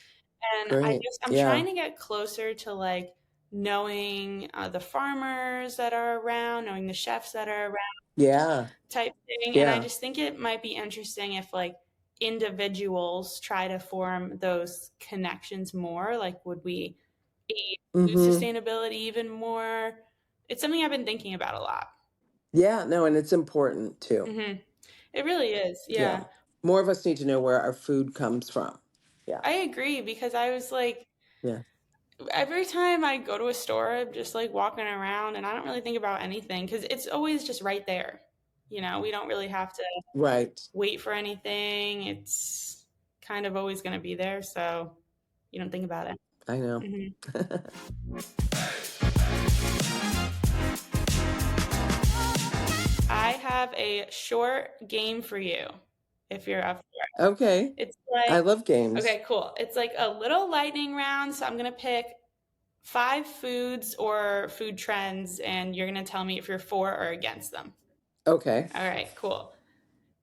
And great. I'm Yeah. trying to get closer to like knowing the farmers that are around, knowing the chefs that are around Yeah. type thing. And I Yeah. just think it might be interesting if like individuals try to form those connections more. Like, would we aid food Mm-hmm. sustainability even more? It's something I've been thinking about a lot. Yeah. No, and it's important too. Hmm. It really is. Yeah. Yeah. More of us need to know where our food comes from. Yeah. I agree because I was like, Yeah. every time I go to a store, I'm just like walking around and I don't really think about anything because it's always just right there. We don't really have to Right. wait for anything. It's kind of always going to be there. So you don't think about it. I know. Hmm. I have a short game for you if you're up for it. Okay. It's I like, love games. okay, cool. It's like a little lightning round. So I'm going to pick five foods or food trends, and you're going to tell me if you're for or against them. Okay. All right, cool.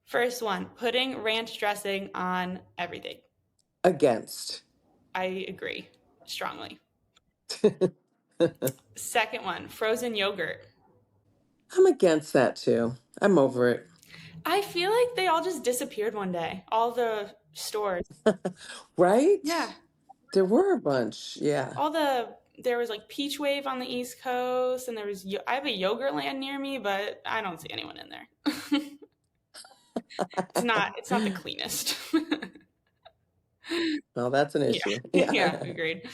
First one, putting ranch dressing on everything. Against. I agree strongly. I'm Second one, frozen yogurt. against that too. I'm over it. I feel like they all just disappeared one day. All the stores. Right? Yeah. There were a bunch. Yeah. There was like Peach Wave on the East Coast, and I have a yogurt land near me, but I don't see anyone in there. It's not the cleanest. Well, that's an Yeah, issue. yeah, Yeah. agreed.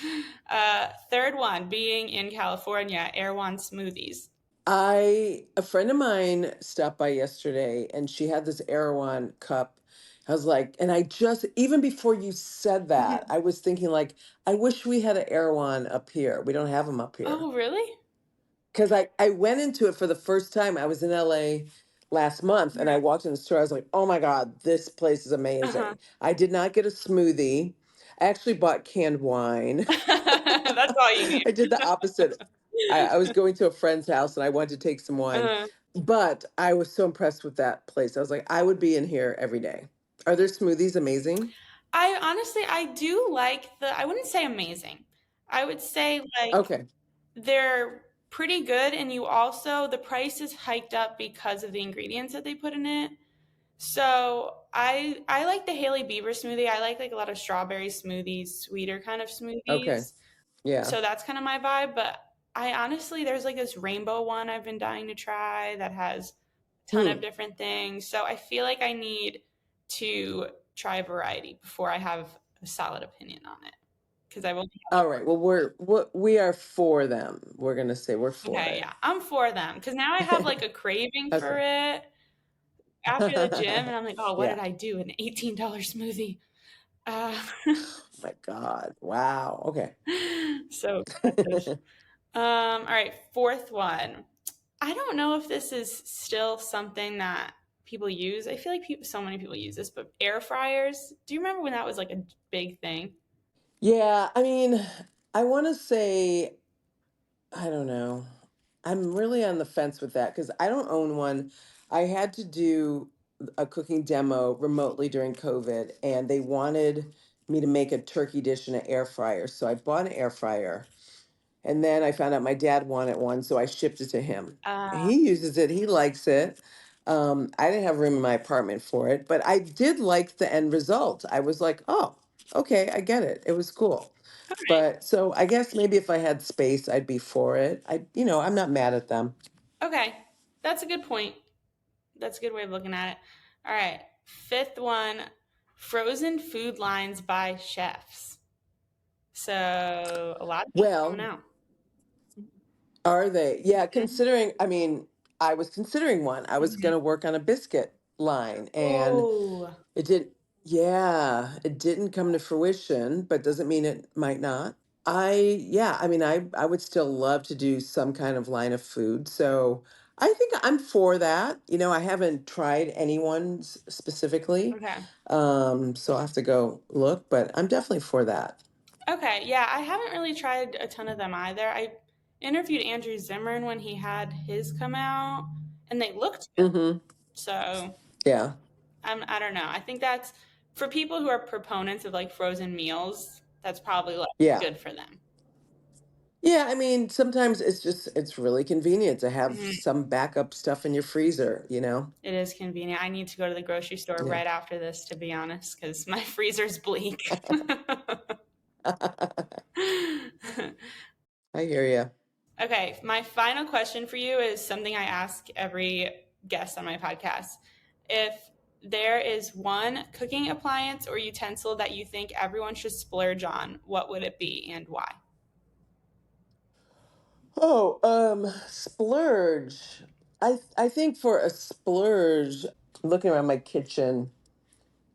Third one, being in California, Erewhon smoothies. A friend of mine stopped by yesterday and she had this Erewhon cup. I was like, and I just, even before you said that, Mhm. I was thinking like, I wish we had an Erewhon up here. We don't have them up here. Oh, really? Because I went into it for the first time. I was in LA last month and I Yeah. walked in the store. I was like, oh my God, this place is Uh-huh. amazing. I did not get a smoothie. I actually bought canned wine. That's all you need. I did the opposite. I was going to a friend's house and I wanted to take some wine, Uh, but I was so impressed with that place. I was like, I would be in here every day. Are their smoothies amazing? I honestly, I do like I wouldn't say amazing. I would say like Okay. they're pretty good, and the price is hiked up because of the ingredients that they put in it. So I like the Haley Bieber smoothie. I like a lot of strawberry smoothies, sweeter kind of Okay. smoothies. Yeah. So that's kind of my vibe. But I honestly, there's like this rainbow one I've been dying to try that has a ton of Hmm. different things. So I feel like I need to try a variety before I have a solid opinion on it because I've only had All like right. Well, we are for them. We're gonna say we're for okay, it. yeah, I'm for them because now I have like a craving for Okay. it after the gym, and I'm like, oh, what did Yeah. I do? An $18 smoothie. Uh, My God. Wow. Okay. so expensive. All right, fourth one. I don't know if this is still something that people use. I feel like so many people use this, but air fryers. Do you remember when that was like a big thing? Yeah. I mean, I want to say, I don't know. I'm really on the fence with that because I don't own one. I had to do a cooking demo remotely during COVID, and they wanted me to make a turkey dish in an air fryer. So I bought an air fryer, and then I found out my dad wanted one, so I shipped it to him. Uh, He uses it, he likes it. I didn't have room in my apartment for it, but I did like the end result. I was like, oh, okay, I get it. It was cool. all right. But so I guess maybe if I had space, I'd be for it. I'm not mad at them. Okay. That's a good point. That's a good way of looking at it. All right. Fifth one, frozen food lines by chefs. So a lot of these coming Well, out. are they? Yeah, Mhm. considering, I mean, I was considering one. I was going Mhm. to work on a biscuit line and Oh, it did, yeah, it didn't come to fruition, but doesn't mean it might not. Yeah, I mean, I would still love to do some kind of line of food. So I think I'm for that. I haven't tried anyone's specifically. okay. So I'll have to go look, but I'm definitely for that. Okay. Yeah, I haven't really tried a ton of them either. I interviewed Andrew Zimmern when he had his come out, and they looked good. Mm-hmm. So Yeah. I don't know. I think that's for people who are proponents of like frozen meals, that's probably like Yeah. good for them. Yeah, I mean, sometimes it's really convenient to have Mhm. some backup stuff in your freezer. It is convenient. I need to go to the grocery store Yeah. right after this, to be honest, because my freezer's bleak. I hear you. Okay, my final question for you is something I ask every guest on my podcast. If there is one cooking appliance or utensil that you think everyone should splurge on, what would it be and why? Oh, splurge. I think for a splurge, looking around my kitchen,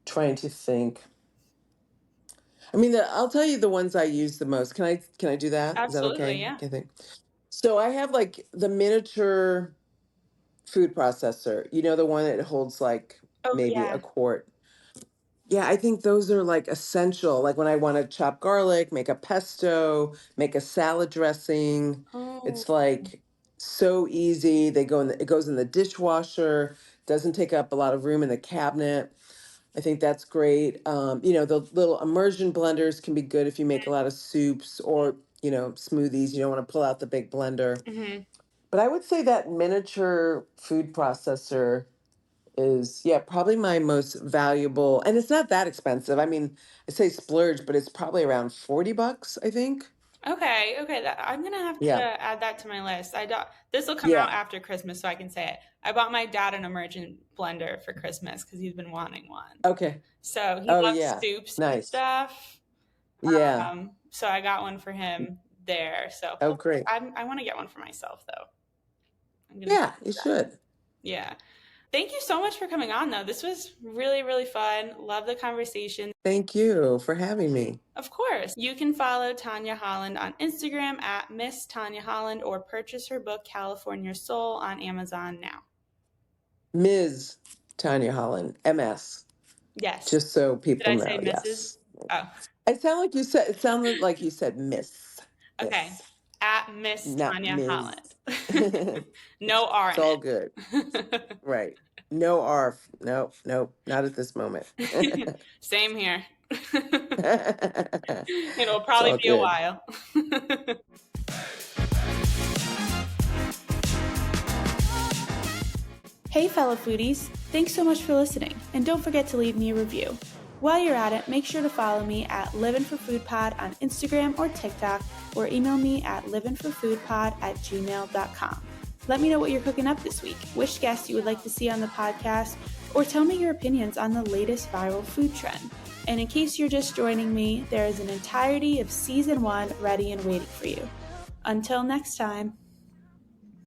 trying to think. I mean, I'll tell you the ones I use the most. Can I do that? Is that Absolutely, okay? yeah. Can I think? So I have like the miniature food processor. The one that holds like Oh, maybe a yeah. quart. Yeah, I think those are like essential. Like when I want to chop garlic, make a pesto, make a salad dressing, Oh, it's like so easy. It goes in the dishwasher, doesn't take up a lot of room in the cabinet. I think that's great. The little immersion blenders can be good if you make a lot of soups or, smoothies. You don't want to pull out the big blender. hmm. But I would say that miniature food processor is, yeah, probably my most valuable, and it's not that expensive. I mean, I say splurge, but it's probably around $40, I think. Okay. I'm gonna have to Yeah. add that to my list. This will come out Yeah. after Christmas, so I can say it. I bought my dad an immersion blender for Christmas because he's been wanting one. Okay. So he Oh loves yeah. soups and Nice. stuff. Yeah. So I got one for him there. So Oh great. I want to get one for myself though. I'm gonna Yeah, do you that. should. Yeah. Thank you so much for coming on though. This was really, really fun. Love the conversation. Thank you for having me. Of course. You can follow Tanya Holland on Instagram at Miss Tanya Holland or purchase her book California Soul on Amazon now. Ms. Tanya Holland, MS. Yes. Just so Did people I know, say Mrs.? yes. Oh, It sounded like you said Miss. okay. Miss, At Miss not Tanya Ms. Holland. No R It's all good. Right. No R. Nope, nope, not at this moment. in it. Same here. It'll It's probably all be a good. while. Hey, fellow foodies. Thanks so much for listening, and don't forget to leave me a review. While you're at it, make sure to follow me at livvinforfoodpod on Instagram or TikTok, or email me at livvinforfoodpod@gmail.com. Let me know what you're cooking up this week, which guests you would like to see on the podcast, or tell me your opinions on the latest viral food trend. And in case you're just joining me, there is an entirety of Season 1 ready and waiting for you. Until next time.